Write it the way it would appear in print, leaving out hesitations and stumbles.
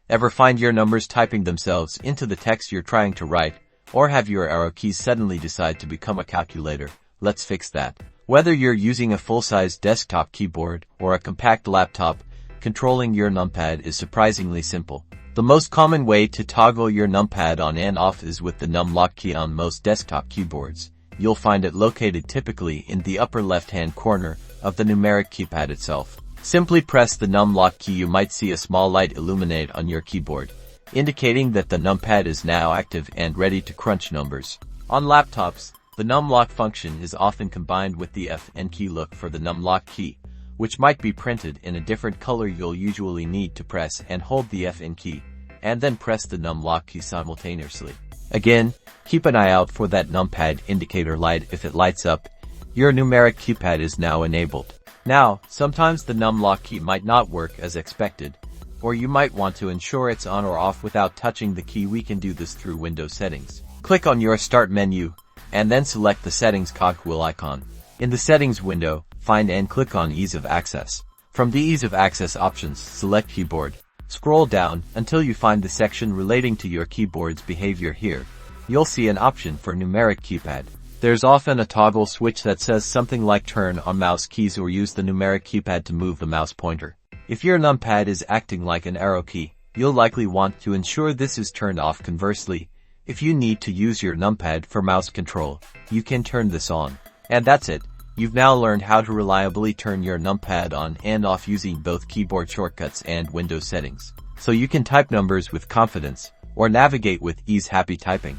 Ever find your numbers typing themselves into the text you're trying to write, or have your arrow keys suddenly decide to become a calculator? Let's fix that. Whether you're using a full-size desktop keyboard or a compact laptop, controlling your numpad is surprisingly simple. The most common way to toggle your numpad on and off is with the num lock key on most desktop keyboards. You'll find it located typically in the upper left-hand corner of the numeric keypad itself. Simply press the num lock key. You might see a small light illuminate on your keyboard, indicating that the numpad is now active and ready to crunch numbers. On laptops, the num lock function is often combined with the Fn key. Look for the num lock key, which might be printed in a different color. You'll usually need to press and hold the Fn key, and then press the num lock key simultaneously. Again, keep an eye out for that numpad indicator light. If it lights up, your numeric keypad is now enabled. Now, sometimes the num lock key might not work as expected, or you might want to ensure it's on or off without touching the key. We can do this through Windows settings. Click on your Start menu, and then select the Settings cogwheel icon. In the Settings window, find and click on Ease of Access. From the Ease of Access options, select Keyboard. Scroll down until you find the section relating to your keyboard's behavior. Here, you'll see an option for numeric keypad. There's often a toggle switch that says something like turn on mouse keys or use the numeric keypad to move the mouse pointer. If your numpad is acting like an arrow key, you'll likely want to ensure this is turned off. Conversely, if you need to use your numpad for mouse control, you can turn this on. And that's it. You've now learned how to reliably turn your numpad on and off using both keyboard shortcuts and Windows settings, so you can type numbers with confidence or navigate with ease. Happy typing!